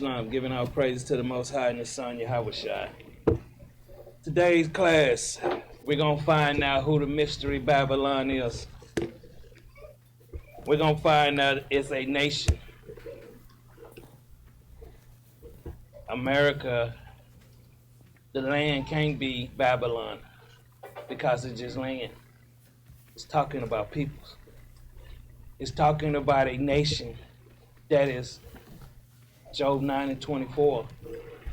I'm giving our praises to the Most High and His Son, Yahweh Shai. Today's class, we're going to find out who the mystery Babylon is. We're going to find out it's a nation. America, the land can't be Babylon because it's just land. It's talking about peoples. It's talking about a nation that is Job 9 and 24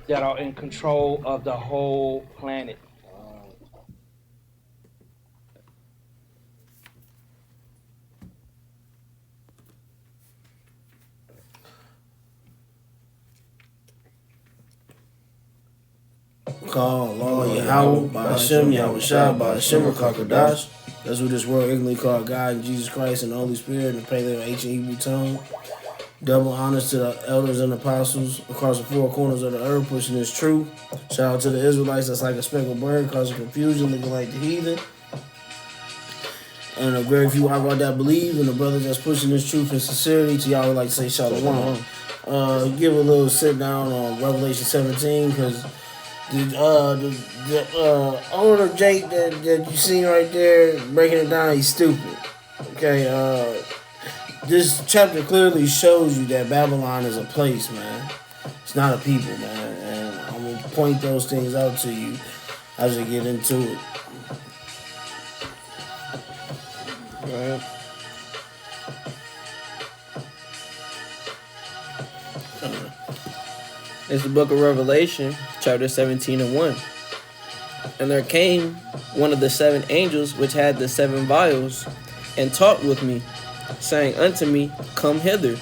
that are in control of the whole planet. Call Lord Yahweh, by Hashem, Yahweh Shai, by Hashem, Kakadash. That's what this world ignorantly called God and Jesus Christ and the Holy Spirit in the Paleo ancient Hebrew tongue. Double honors to the elders and apostles across the four corners of the earth, pushing this truth. Shout out to the Israelites that's like a speckled bird, causing confusion, looking like the heathen. And a very few out that believe, and the brothers that's pushing this truth in sincerity. To y'all would like to say shalom. Give a little sit down on Revelation 17, because the older Jake that you seen right there breaking it down, he's stupid. Okay, this chapter clearly shows you that Babylon is a place, man. It's not a people, man. And I'm going to point those things out to you as we get into it. Right. It's the book of Revelation, chapter 17 and 1. And there came one of the seven angels which had the seven vials, and talked with me, saying unto me, Come hither,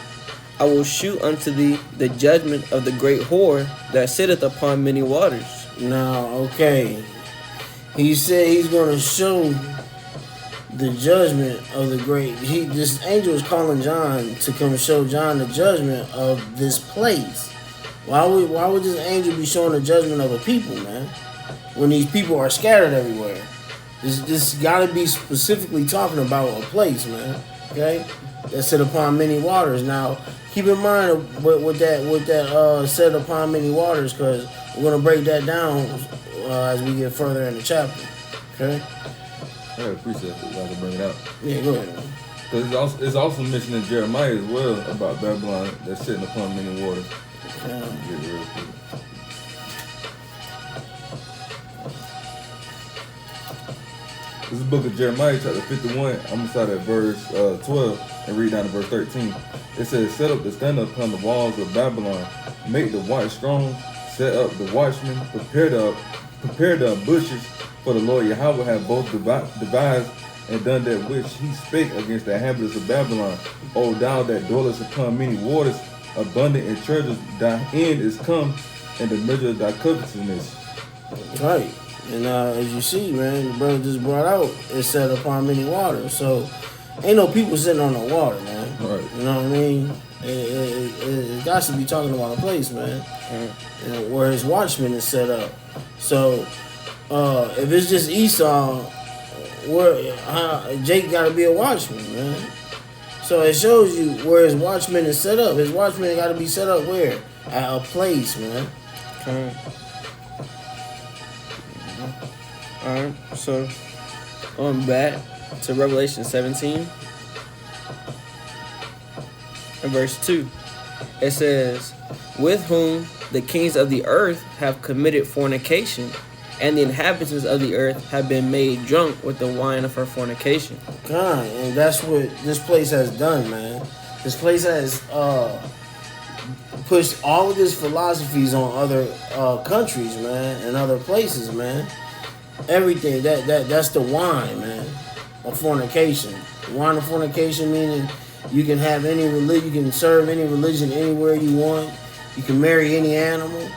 I will shew unto thee the judgment of the great whore that sitteth upon many waters. Now, okay, he said he's going to show the judgment of the great. This angel is calling John to come show John the judgment of this place. Why would this angel be showing the judgment of a people, man? When these people are scattered everywhere. This got to be specifically talking about a place, man. Okay, that sit upon many waters. Now, keep in mind what that set upon many waters, because we're gonna break that down as we get further in the chapter. Okay. I got a precept that I can bring it out. Yeah, go ahead. Because it's also mentioned in Jeremiah as well about Babylon that's sitting upon many waters. Yeah. Get it real quick. This is the book of Jeremiah, chapter 51. I'm going to start at verse 12 and read down to verse 13. It says, Set up the standard upon the walls of Babylon, make the watch strong, set up the watchmen, prepare the bushes, for the Lord Yahweh hath both devised and done that which he spake against the inhabitants of Babylon. O thou that dwellest upon many waters, abundant in treasures, thy end is come, and the measure of thy covetousness. Right. And as you see, man, the brother just brought out, it's set upon many waters. So, ain't no people sitting on no water, man. Right. You know what I mean? It got to be talking about a place, man. You know, where his watchman is set up. So, if it's just Esau, Jake got to be a watchman, man. So it shows you where his watchman is set up. His watchman got to be set up where? At a place, man. Okay. Alright, so on back to Revelation 17 and verse 2. It says, With whom the kings of the earth have committed fornication, and the inhabitants of the earth have been made drunk with the wine of her fornication. God, and that's what this place has done, man. This place has pushed all of his philosophies on other countries, man, and other places, man. Everything that's the wine, man, of fornication. The wine of fornication meaning you can have any religion, you can serve any religion anywhere you want. You can marry any animal.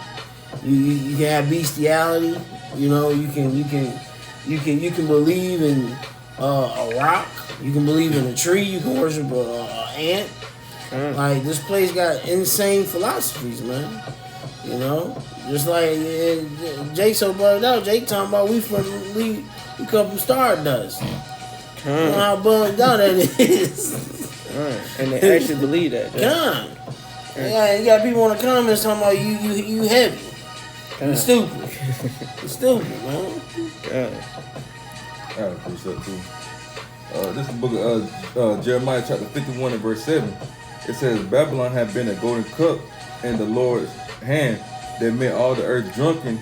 You can have bestiality. You know, you can believe in a rock. You can believe in a tree. You can worship a ant. Like, this place got insane philosophies, man. You know, just like Jake so bugged out. Jake talking about we come from Stardust. You know how bugged out that is. And they actually believe that. God. Yeah, you got people in the comments talking about you heavy. You stupid. You stupid, man. God. I appreciate too. This is the book of Jeremiah chapter 51 and verse 7. It says, Babylon had been a golden cup in the Lord's hand that made all the earth drunken.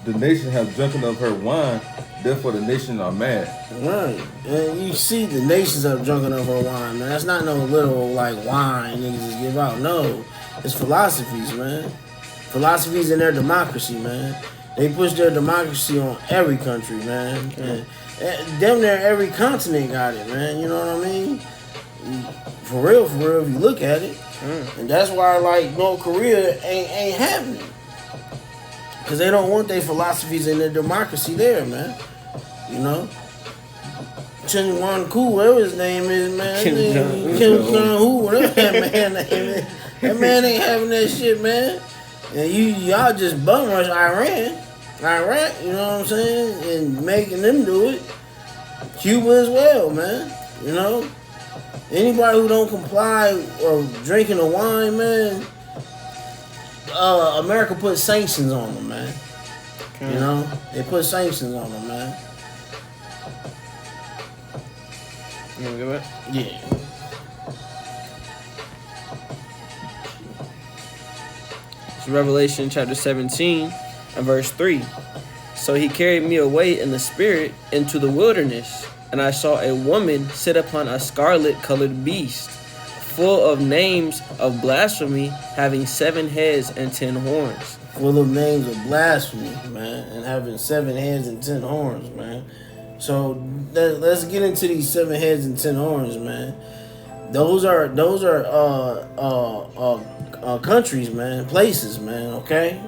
The nation have drunken of her wine, therefore the nations are mad. Right. And you see the nations are drunken of her wine, man. That's not no little like wine niggas just give out. No. It's philosophies, man. Philosophies in their democracy, man. They push their democracy on every country, man. And damn near every continent got it, man. You know what I mean? For real, if you look at it. And that's why, like, North Korea ain't happening. Because they don't want their philosophies and their democracy there, man. You know? Chen Wan Ku, whatever his name is, man. Kim Jong-un, whatever that man name is. That man ain't having that shit, man. And y'all just bum rush Iraq, you know what I'm saying? And making them do it. Cuba as well, man. You know? Anybody who don't comply or drinking the wine, man, America put sanctions on them, man. Okay. You know? They put sanctions on them, man. You wanna go back? Yeah. It's Revelation chapter 17 and verse 3. So he carried me away in the spirit into the wilderness, and I saw a woman sit upon a scarlet-colored beast, full of names of blasphemy, having 7 heads and 10 horns. Full of names of blasphemy, man, and having 7 heads and 10 horns, man. So let's get into these 7 heads and 10 horns, man. Those are countries, man, places, man. Okay,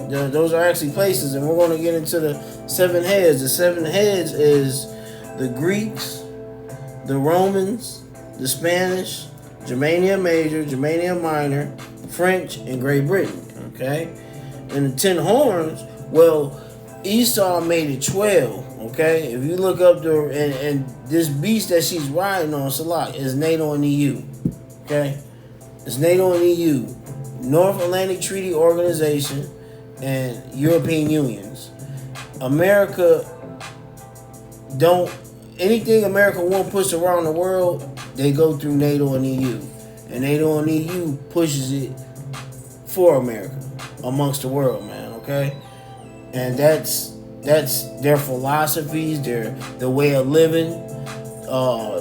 those are actually places, and we're going to get into the 7 heads. The 7 heads is the Greeks, the Romans, the Spanish, Germania Major, Germania Minor, French, and Great Britain. Okay, and the 10 horns. Well, Esau made it 12. Okay, if you look up and this beast that she's riding on, Salak, is NATO and EU. Okay, it's NATO and EU, North Atlantic Treaty Organization, and European Unions. America don't anything America won't push around the world. They go through NATO and EU, and NATO and EU pushes it for America amongst the world, man. Okay, and that's their philosophies, their way of living,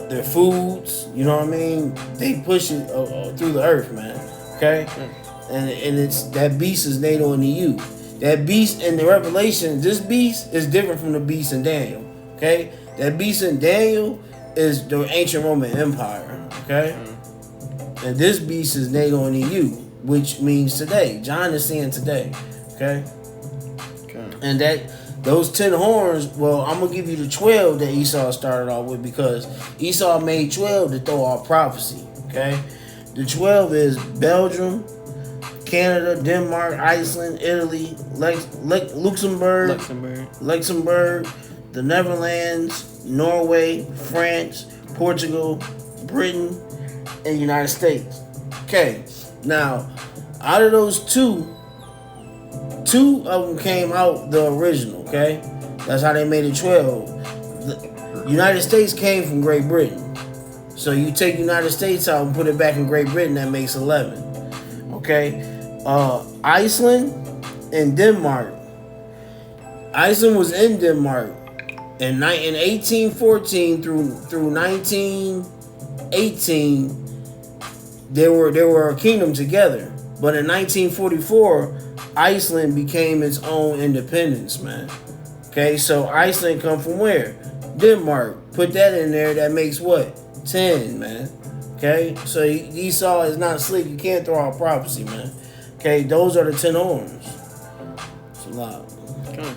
their foods. You know what I mean? They push it through the earth, man. Okay, and it's that beast is NATO and EU. That beast in the Revelation, this beast is different from the beast in Daniel. Okay, that beast in Daniel is the ancient Roman Empire. Okay, and this beast is NATO and EU, which means today. John is saying today. Okay, and those 10 horns, well, I'm going to give you the 12 that Esau started off with, because Esau made 12 to throw off prophecy, okay? The 12 is Belgium, Canada, Denmark, Iceland, Italy, Luxembourg, the Netherlands, Norway, France, Portugal, Britain, and United States. Okay, now, out of those 2 of them came out the original, okay? That's how they made it 12. The United States came from Great Britain. So you take United States out and put it back in Great Britain, that makes 11. Okay? Iceland and Denmark. Iceland was in Denmark. In 1814 through 1918, they were a kingdom together. But in 1944, Iceland became its own independence, man. Okay, so Iceland come from where? Denmark. Put that in there, that makes what? 10, man. Okay, so Esau is not slick. You can't throw out prophecy, man. Okay, those are the 10 horns. It's a lot. Okay.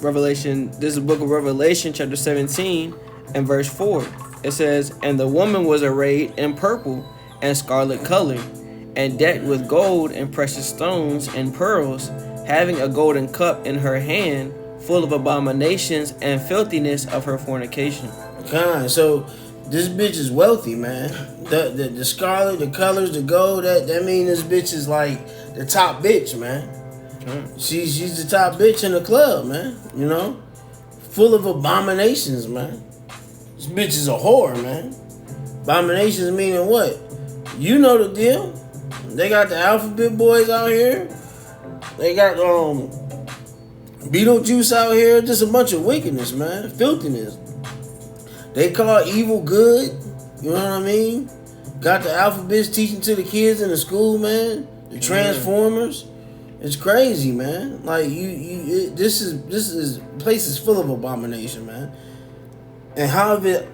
Revelation, this is the book of Revelation, chapter 17, and verse 4. It says, and the woman was arrayed in purple and scarlet color, and decked with gold and precious stones and pearls, having a golden cup in her hand, full of abominations and filthiness of her fornication. Okay, so This bitch is wealthy, man. The scarlet, the colors, the gold, that mean this bitch is like the top bitch, man. She's the top bitch in the club, man. You know? Full of abominations, man. This bitch is a whore, man. Abominations meaning what? You know the deal. They got the alphabet boys out here. They got Beetlejuice out here. Just a bunch of wickedness, man. Filthiness. They call evil good. You know what I mean? Got the alphabets teaching to the kids in the school, man. The Transformers. It's crazy, man. Like this is place is full of abomination, man. And how of it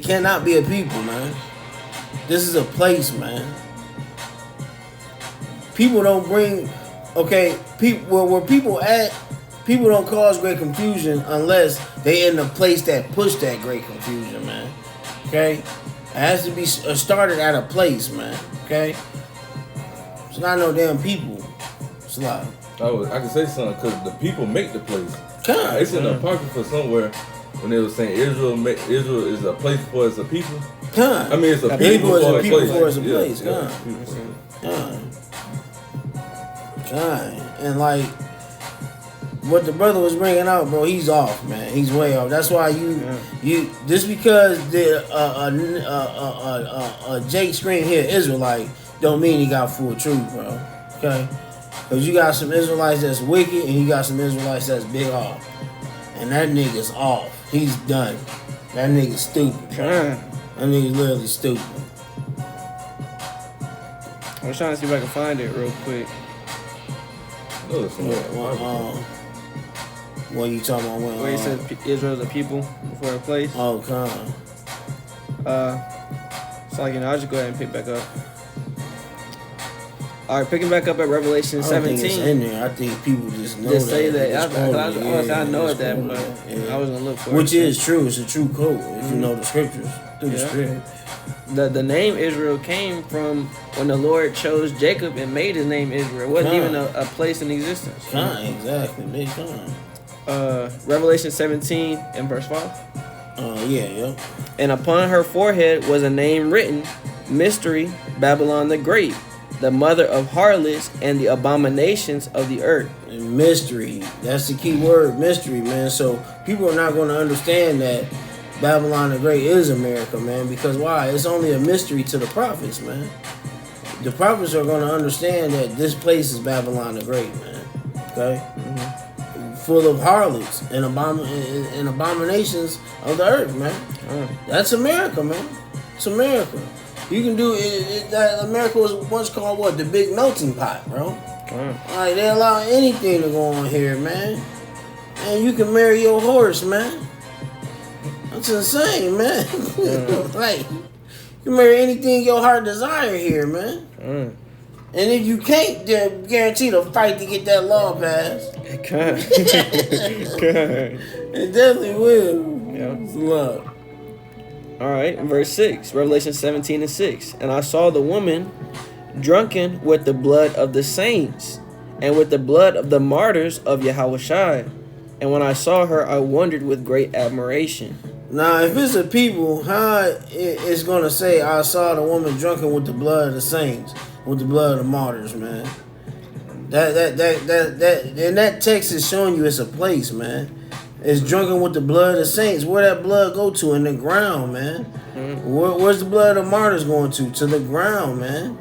cannot be a people, man. This is a place, man. People don't bring people where people at. People don't cause great confusion unless they in the place that push that great confusion, man. Okay? It has to be started at a place, man. Okay? It's not no damn people. It's a lot. I can say something because the people make the place. God, It's in the Apocrypha somewhere when they were saying Israel is a place for as a people. God. I mean, it's a people is for a a people place. for as a Yeah, place. yeah, God. people for a place. God. And like what the brother was bringing out, bro, he's off, man. He's way off. That's why you just because the Jake Scream here Israelite don't mean he got full truth, bro. Okay, because you got some Israelites that's wicked and you got some Israelites that's big off, and that nigga's off. He's done. That nigga's stupid. Bro. That nigga's literally stupid. I'm trying to see if I can find it real quick. No, it's not. What you talking about? Where he says Israel's a people before a place. Oh, God. So like, I'll just go ahead and pick back up. All right, picking back up at Revelation I don't think 17. it's in there. I think people just know Just that. say that. It's quoted. I know it's it that, quoted. but Yeah. I was gonna look for it. Which is true. It's a true quote if you know the scriptures through the Yeah. Spirit. The name Israel came from when the Lord chose Jacob and made his name Israel. It wasn't even a place in existence. Exactly. Big time. Revelation 17 and verse 5. Yeah. And upon her forehead was a name written, Mystery, Babylon the Great, the mother of harlots and the abominations of the earth. And mystery. That's the key word, mystery, man. So people are not going to understand that Babylon the Great is America, man. Because why? It's only a mystery to the prophets, man. The prophets are going to understand that this place is Babylon the Great, man. Okay? Full of harlots and abominations of the earth, man. That's America, man. It's America. You can do it. That America was once called what? The big melting pot, bro. Like they allow anything to go on here, man. And you can marry your horse, man. That's insane, man. Like you can marry anything your heart desire here, man. And if you can't, they're guaranteed a fight to get that law passed. It definitely will. Yeah. It's love. All right, verse 6, Revelation 17 and 6. And I saw the woman drunken with the blood of the saints and with the blood of the martyrs of Yahushua. And when I saw her, I wondered with great admiration. Now, if it's a people, how it's going to say, I saw the woman drunken with the blood of the saints, with the blood of the martyrs, man. And that text is showing you it's a place, man. It's drunken with the blood of the saints. Where that blood go to? In the ground, man. Where's the blood of the martyrs going to? To the ground, man.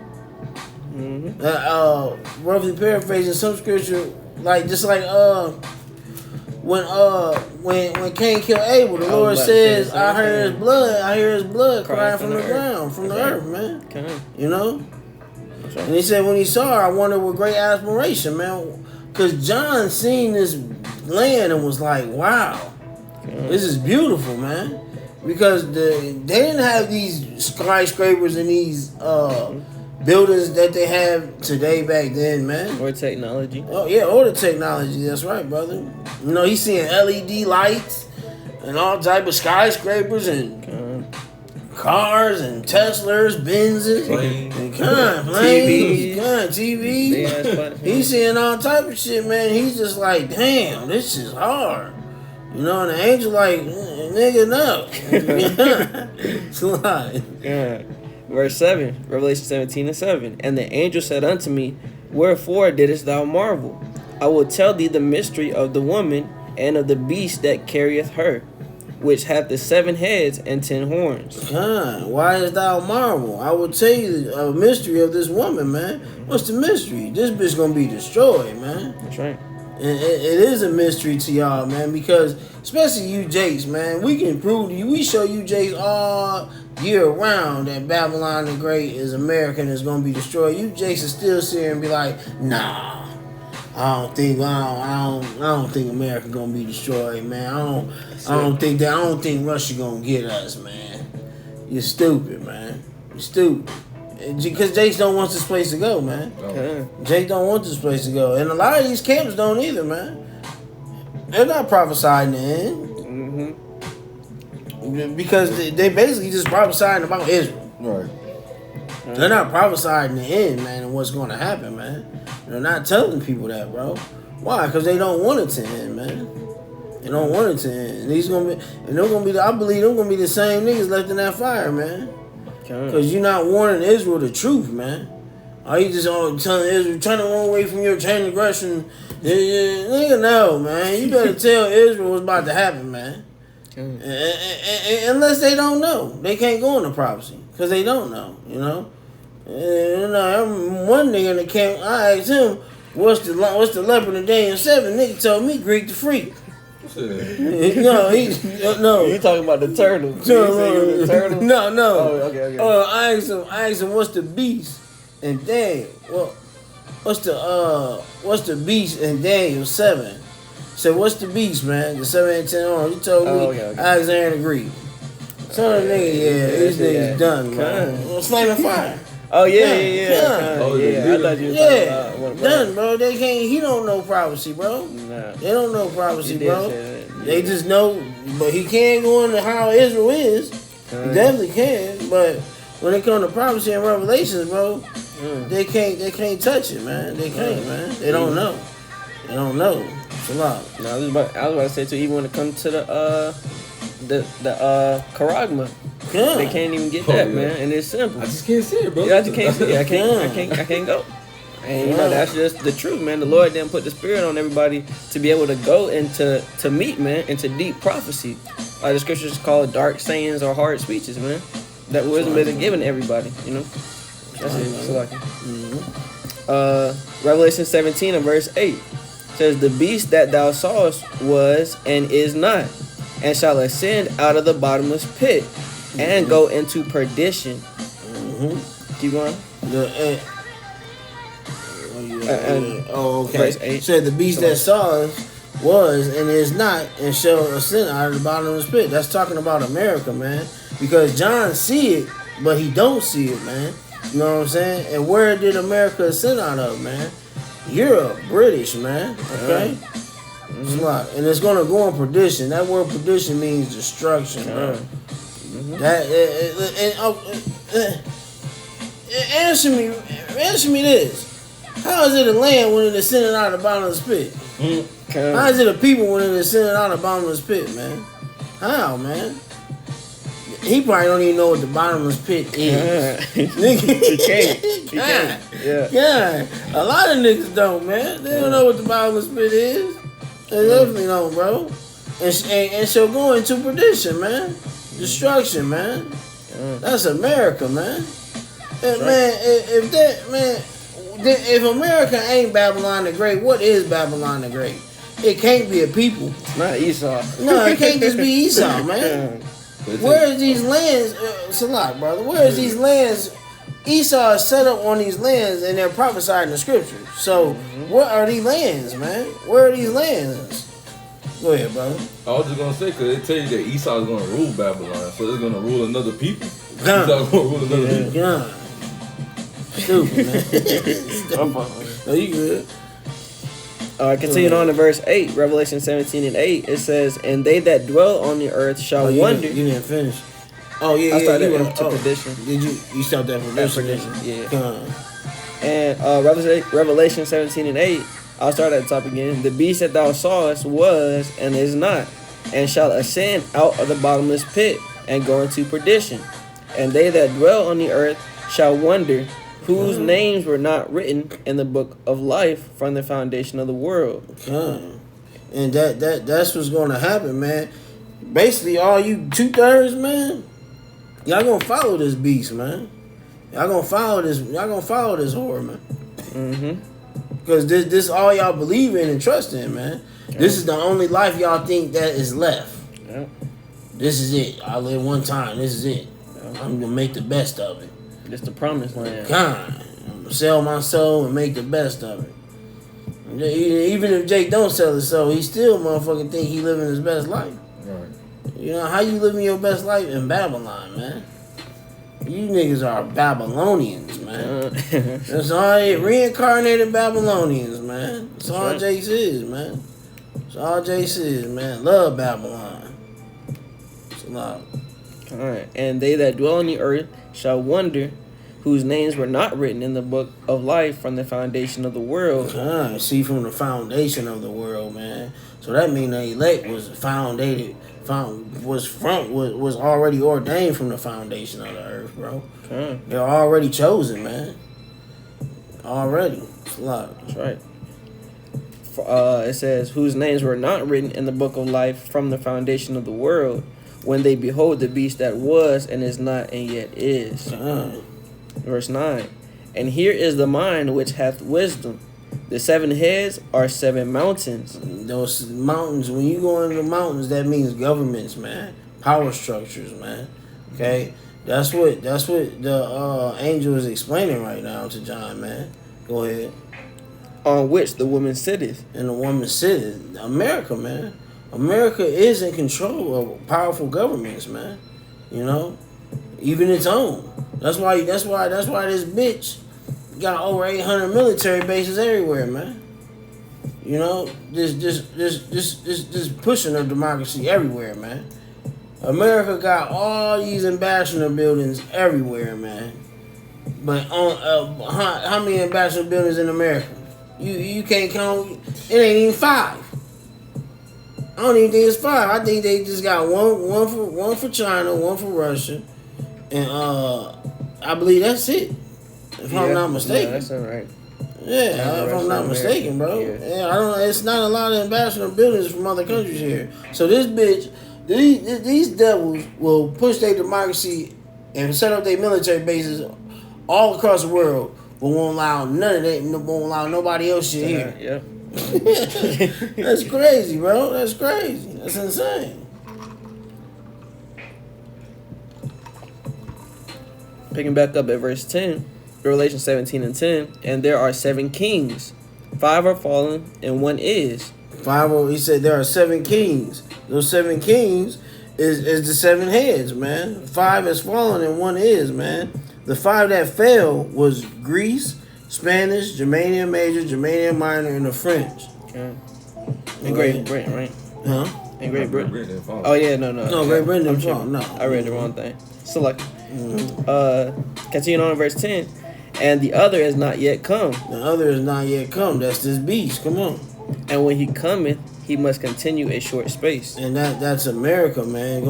Roughly paraphrasing some scripture, like just like when Cain killed Abel, the Lord says, I hear his blood crying from the ground, from the earth, man. You know? And he said when he saw her, I wondered with great admiration, man. Because John seen this land and was like, wow, this is beautiful, man. Because they didn't have these skyscrapers and these buildings that they have today back then, man. Or technology. Oh, yeah, or the technology. That's right, brother. You know, he's seeing LED lights and all type of skyscrapers and cars and Teslas, Benzes, Planes. and planes, TVs. He's seeing all type of shit, man. He's just like, damn, this is hard. You know, and the angel like, Nigga, no. Slide. Yeah. Verse 7, Revelation 17:7. And the angel said unto me, Wherefore didst thou marvel? I will tell thee the mystery of the woman and of the beast that carrieth her, which hath the 7 heads and 10 horns. God, why is thou marvel? I will tell you a mystery of this woman, man. What's the mystery? This bitch gonna be destroyed, man. That's right. And it is a mystery to y'all, man, because especially you Jakes, man, we can prove to you, we show you Jakes all year round that Babylon the Great is America and is gonna be destroyed. You Jakes is still sit here and be like, nah, I don't think America gonna be destroyed, man. I don't think Russia gonna get us, man. You're stupid, man. You're stupid. Because Jakes don't want this place to go, man. Yeah. Jake don't want this place to go. And a lot of these camps don't either, man. They're not prophesying the end. Mm-hmm. Because they basically just prophesying about Israel. Right. They're not prophesying the end, man, and what's going to happen, man. They're not telling people that, bro. Why? Because they don't want it to end, man. They don't want it to end. And they're gonna be. I believe they're gonna be the same niggas left in that fire, man. Because you're not warning Israel the truth, man. Are you just telling Israel, trying to run away from your transgression? Nigga, no, man. You better tell Israel what's about to happen, man. Unless they don't know. They can't go into prophecy. Because they don't know, you know? One nigga in the camp, I asked him, what's the leopard in Daniel 7? Nigga told me Greek the freak. No. You talking about the turtle? The turtle? No. Oh, okay. I asked him what's the beast and Daniel. Well, what's the beast in Daniel 7? Said what's the beast, man? The 7 and 10 on. He told me Okay. Alexander the Greek. So the nigga, these niggas done, man. Flaming fire. Oh yeah. Yeah. I thought you were talking about done, bro. They can't. He don't know prophecy, bro. Nah. They don't know prophecy, He did bro. say that. They just know, but he can't go into how Israel is. He definitely can, but when it comes to prophecy and revelations, bro, they can't touch it, man. They can't, man. They don't know. They don't know. It's a lot. No, I was about to say too. Even when it comes to the charagma, Yeah. they can't even get that, yeah. man. And it's simple. I just can't see it, bro. Yeah, I just can't see it. I can't go. And you know, that's just the truth, man. The Lord didn't put the spirit on everybody to be able to go into meet, man, into deep prophecy. Like the scriptures call it dark sayings or hard speeches, man. That wisdom isn't given to everybody, you know. That's it. So like, Revelation 17 and verse 8 says, "The beast that thou sawest was and is not, and shall ascend out of the bottomless pit, and go into perdition." Keep going. Okay. Verse 8. Said the beast that saw us was and is not and shall ascend out of the bottomless pit. That's talking about America, man. Because John see it, but he don't see it, man. You know what I'm saying? And where did America ascend out of, man? Europe, British, man. Okay? It's a lot. And it's gonna go on perdition. That word perdition means destruction, bro. Answer me this. How is it a land when it is ascended out of the bottomless pit? How is it a people when it is ascended out of the bottomless pit, man? How, man? He probably don't even know what the bottomless pit is. He can't. Yeah. A lot of niggas don't, man. They don't know what the bottomless pit is. They definitely don't, bro. And she'll go into perdition, man. Destruction, man. That's America, man. And, man, if America ain't Babylon the Great, what is Babylon the Great? It can't be a people. Not Esau. No, it can't just be Esau, man. Where is these lands? Salah, brother. Where is these lands? Esau is set up on these lands and they're prophesied in the scriptures. So, what are these lands, man? Where are these lands? Go ahead, brother. I was just gonna say, cause they tell you that Esau is gonna rule Babylon, so they're gonna rule another people. Gun. Esau gonna rule another people. Gun. Stupid, man. Oh, you good? Continuing on to verse 8, Revelation 17 and 8, it says, "And they that dwell on the earth shall wonder." You didn't finish. Oh, yeah, I started you at went perdition. Did you start that perdition? Yeah. Gun. And Revelation 17 and 8, I'll start at the top again. "The beast that thou sawest was and is not, and shall ascend out of the bottomless pit, and go into perdition. And they that dwell on the earth shall wonder, whose names were not written in the book of life from the foundation of the world. And that's what's going to happen, man. Basically, all you 2/3, man, y'all gonna follow this beast, man. Y'all gonna follow this horror, man. Because this all y'all believe in and trust in, man. This is the only life y'all think that is left. This is it. I live one time. This is it. I'm gonna make the best of it. It's the promised land. God, I'm gonna sell my soul and make the best of it. Even if Jake don't sell his soul, he still motherfucking think he living his best life. Right. You know how you living your best life in Babylon, man? You niggas are Babylonians, man. That's all it. Reincarnated Babylonians, man. That's all right. Jace is, man. That's all Jace is, man. Love Babylon. It's a lot. Alright. And they that dwell on the earth shall wonder, whose names were not written in the book of life from the foundation of the world. See, from the foundation of the world, man. So that means the elect was was already ordained from the foundation of the earth, bro. They're already chosen, man. Already. It's a lot. That's right. It says, whose names were not written in the book of life from the foundation of the world, when they behold the beast that was and is not and yet is. Verse 9. And here is the mind which hath wisdom. The 7 heads are 7 mountains. Those mountains, when you go into the mountains, that means governments, man. Power structures, man. Okay? That's what the angel is explaining right now to John, man. Go ahead. On which the woman sitteth. And the woman sitteth. America, man. America is in control of powerful governments, man. You know? Even its own. That's why this bitch got over 800 military bases everywhere, man. You know, just pushing of democracy everywhere, man. America got all these ambassador buildings everywhere, man. But on how many ambassador buildings in America? You can't count. It ain't even 5. I don't even think it's 5. I think they just got one for China, one for Russia, and I believe that's it. If I'm not mistaken. Yeah, that's all right. Yeah, if I'm not mistaken, bro. Yeah, I don't. It's not a lot of ambassador buildings from other countries here. So this bitch, these devils will push their democracy and set up their military bases all across the world, but won't allow won't allow nobody else shit here. Yep. That's crazy, bro. That's crazy. That's insane. Picking back up at verse 10, Revelation 17 and 10, and there are 7 kings, 5 are fallen, and 1 is. 5. He said there are 7 kings. Those 7 kings is the 7 heads, man. 5 has fallen and 1 is, man. The 5 that fell was Greece, Spanish, Germania Major, Germania Minor, and the French. Okay. In Great Britain, right? Huh? In Great Britain. Britain fall. Oh yeah, no. No, Great Britain didn't fall. No, I read the wrong thing. Select. Continuing on in verse 10, and the other is not yet come. The other is not yet come. That's this beast. Come on. And when he cometh, he must continue a short space. And that's America, man.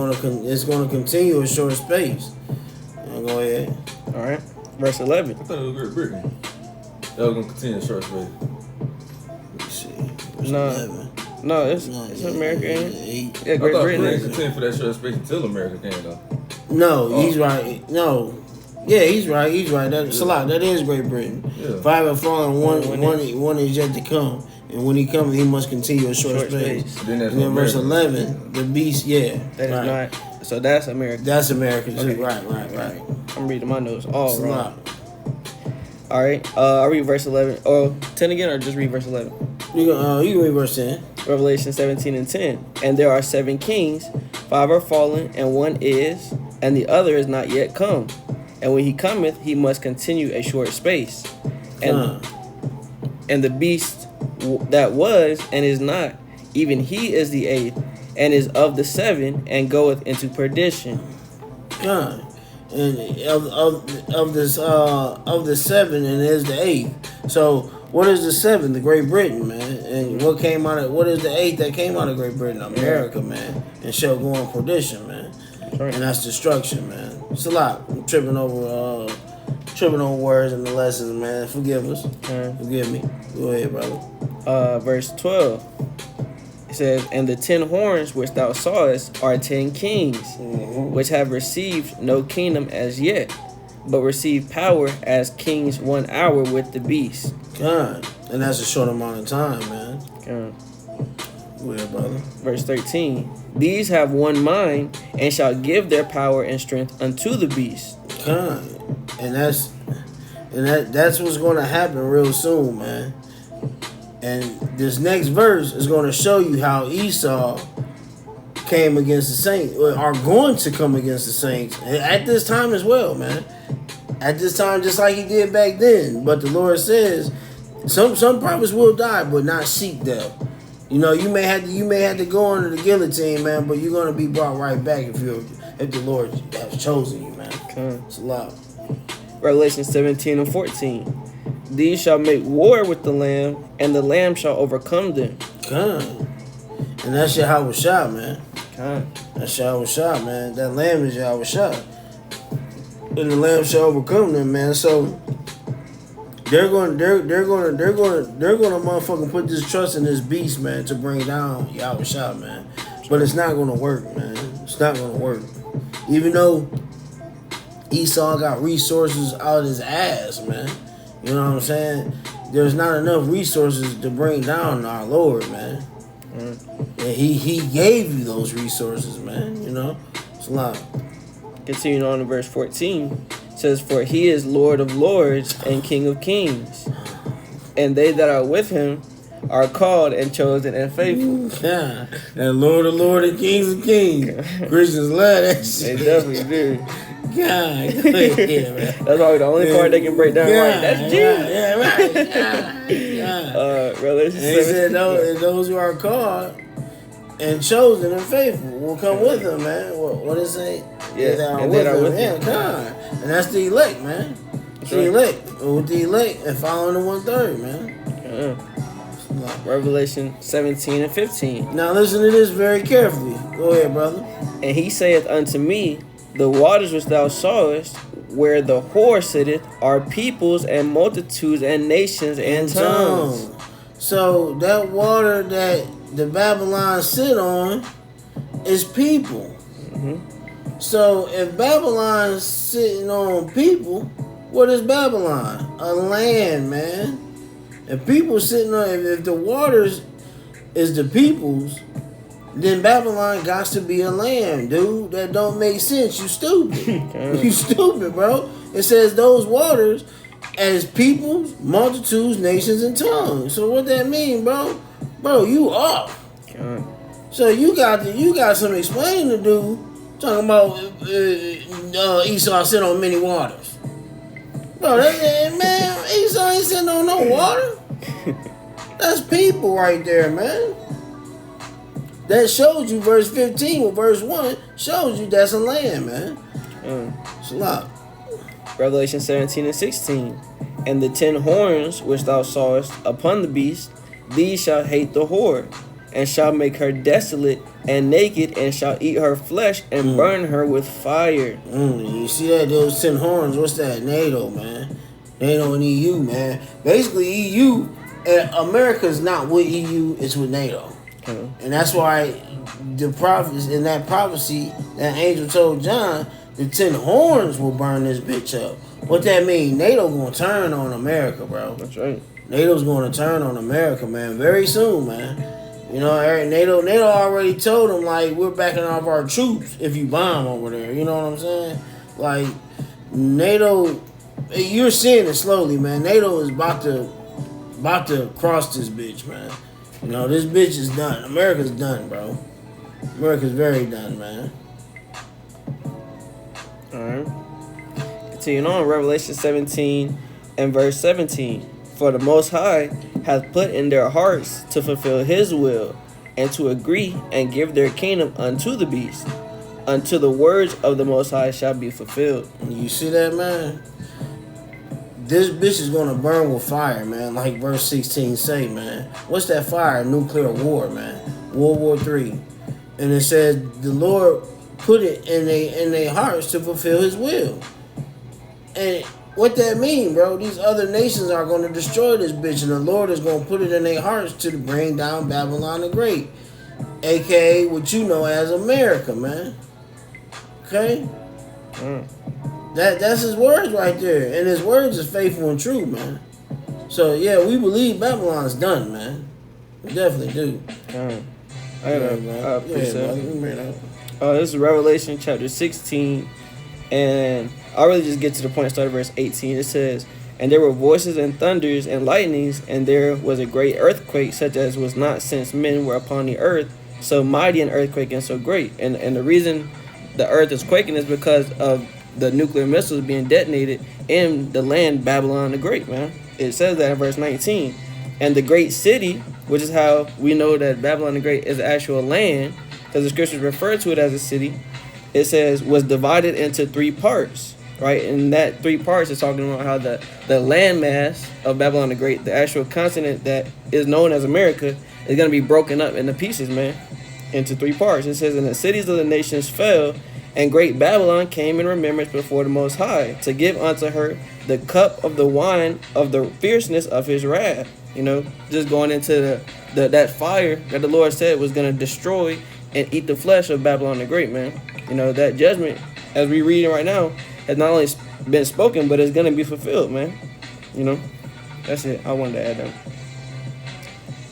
It's gonna continue a short space. Go ahead. All right. Verse 11. I thought it was Great Britain. That was gonna continue a short space. Let's see. No, it's America. Yeah, I Great thought Britain. Britain continued for that short space until America came though. No, he's right. No. Yeah, he's right. That's a lot. That is Great Britain. Yeah. 5 have fallen, one is yet to come. And when he comes, he must continue a short space. Then that's And then verse America. 11, the beast, yeah. That is not. So that's America. That's America. Okay. Right. I'm reading my notes all It's a wrong. lot. All right. I'll read verse 11. Oh, 10 again, or just read verse 11? You can read verse 10. Revelation 17 and 10. And there are 7 kings, 5 are fallen, and 1 is, and the other is not yet come. And when he cometh, he must continue a short space. And the beast that was and is not, even he is the 8th, and is of the 7, and goeth into perdition. God. And of the 7 and is the 8th. So What is the seventh? The Great Britain, man. And what came out of what is the eighth that came out of Great Britain? America, man. And shall go on perdition, man. Right. And that's destruction, man. It's a lot. I'm tripping over words and the lessons, man. Forgive us. Forgive me. Go ahead, brother. Verse 12. It says, "And the 10 horns which thou sawest are 10 kings, which have received no kingdom as yet, but receive power as kings 1 hour with the beast." God. And that's a short amount of time, man. God. Go ahead, brother. Verse 13. "These have one mind, and shall give their power and strength unto the beast." God. And that's what's gonna happen real soon, man. And this next verse is gonna show you how Esau came against the saints, or are going to come against the saints at this time as well, man. At this time, just like he did back then. But the Lord says, some prophets will die, but not seek them. You know, you may have to go under the guillotine, man, but you're gonna be brought right back if the Lord has chosen you, man. Okay. It's a lot. Revelation 17 and 14. "These shall make war with the Lamb, and the Lamb shall overcome them." God. And that's Yahweh Shah, man. God. That's Yahweh Shah, man. That lamb is Yahweh Shah. And the lamb shall overcome them, man. So they're gonna motherfucking put this trust in this beast, man, to bring down Yahweh Shah, man. But it's not gonna work, man. It's not gonna work. Even though Esau got resources out his ass, man. You know what I'm saying? There's not enough resources to bring down our Lord, man. And he gave you those resources, man. You know? It's a lot. Continuing on to verse 14. It says, "For he is Lord of lords and King of kings, and they that are with him are called and chosen and faithful." Yeah. And Lord of Lord and Kings of Kings. Christians love that They shit. definitely do. God. Yeah, man. That's probably the only part they can break down right. That's Jesus. Yeah, right. Yeah. Revelation And he 17. said those who are called and chosen and faithful will come with him, man. What does it say? Yeah, They are and with that are him. with Yeah, him. God. And that's the elect, man. It's the right. elect. With the elect and following the 1/3, man. Revelation 17 and 15. Now listen to this very carefully. Go ahead, brother. "And he saith unto me, The waters which thou sawest, where the whore sitteth, are peoples and multitudes and nations and tongues." So that water that the Babylon sit on is people. So if Babylon's sitting on people, what is Babylon? A land, man. If people sitting on, if the waters is the peoples, then Babylon got to be a land, dude. That don't make sense. You stupid. You stupid, bro. It says those waters as peoples, multitudes, nations, and tongues. So what that mean, bro? Bro, you off. So you got some explaining to do. Talking about Esau sit on many waters. Bro, man, Esau ain't sitting on no water. That's people right there, man. That shows you verse 15 with verse 1 shows you that's a land, man. It's a lot. Revelation 17 and 16. "And the 10 horns which thou sawest upon the beast, these shall hate the whore, and shall make her desolate and naked, and shall eat her flesh and burn her with fire." You see that? Those 10 horns, what's that? NATO, man. NATO and EU, man. Basically, EU, America's not with EU, it's with NATO. And that's why the prophets in that prophecy, that angel told John, the 10 horns will burn this bitch up. What that mean? NATO gonna turn on America, bro. That's right. NATO's gonna turn on America, man, very soon, man. You know, NATO already told them, like, we're backing off our troops if you bomb over there. You know what I'm saying? Like, NATO, you're seeing it slowly, man. NATO is about to cross this bitch, man. You know, this bitch is done. America's done, bro. America's very done, man. Alright. Continuing on, Revelation 17 and verse 17. "For the Most High hath put in their hearts to fulfill his will, and to agree and give their kingdom unto the beast, until the words of the Most High shall be fulfilled." You see that, man? this bitch is gonna burn with fire, man. Like verse 16 say, man. What's that fire? Nuclear war, man. World War III. And it says the Lord put it in their hearts to fulfill His will. And what that mean, bro? These other nations are gonna destroy this bitch, and the Lord is gonna put it in their hearts to bring down Babylon the Great, aka what you know as America, man. Okay. That's His words right there, and His words is faithful and true, man. So yeah, we believe Babylon's done, man. We definitely do. I got a precept. Yeah, This is Revelation chapter 16, and I'll really just get to the point. Start at verse 18. It says, "And there were voices and thunders and lightnings, and there was a great earthquake, such as was not since men were upon the earth, so mighty an earthquake and so great." And the reason the earth is quaking is because of the nuclear missiles being detonated in the land Babylon the Great, man. It says that in verse 19. And the great city, which is how we know that Babylon the Great is the actual land, because the scriptures refer to it as a city, it says was divided into 3 parts, right? And that 3 parts is talking about how the landmass of Babylon the Great, the actual continent that is known as America, is going to be broken up into pieces, man, into 3 parts. It says, "And the cities of the nations fell, and great Babylon came in remembrance before the Most High, to give unto her the cup of the wine of the fierceness of His wrath." You know, just going into that fire that the Lord said was going to destroy and eat the flesh of Babylon the Great, man. You know, that judgment, as we reading right now, has not only been spoken, but it's going to be fulfilled, man. You know, that's it. I wanted to add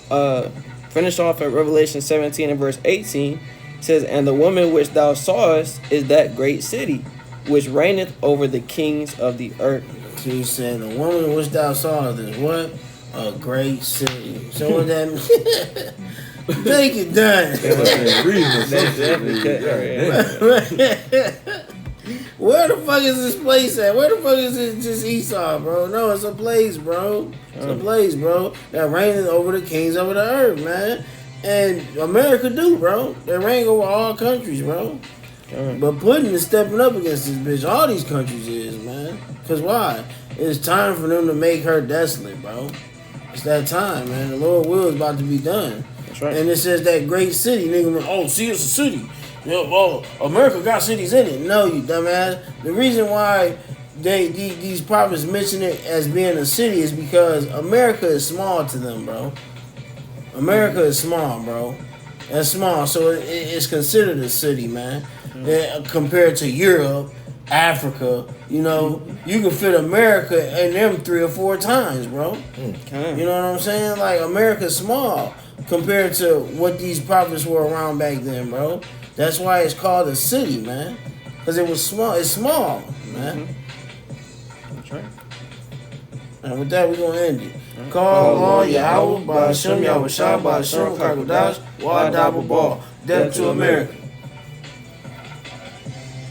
that. Finish off at Revelation 17 and verse 18. It says, "And the woman which thou sawest is that great city, which reigneth over the kings of the earth." So He said, "The woman which thou sawest is what? A great city." So what that means? Take it done. Where the fuck is this place at? Where the fuck is it just Esau, bro? No, it's a place, bro. It's a place, bro. That reigns over the kings over the earth, man. And America do, bro. They reign over all countries, bro. But Putin is stepping up against this bitch. All these countries is, man. Because why? It's time for them to make her desolate, bro. It's that time, man. The Lord will is about to be done. That's right. And it says that great city, nigga. Oh, see, it's a city. Oh, America got cities in it. No, you dumbass. The reason why these prophets mention it as being a city is because America is small to them, bro. America is small, bro. That's small, so it's considered a city, man. Compared to Europe, Africa, you know, you can fit America in them 3 or 4 times, bro. You know what I'm saying? Like, America's small compared to what these prophets were around back then, bro. That's why it's called a city, man. Because it was small. It's small, man. That's right. And with that, we're going to end it. Call on Yahweh, Ba'ashem, Yahweh Shah, Ba'ashem, Kakodash, Wadabba Ball. Death to America.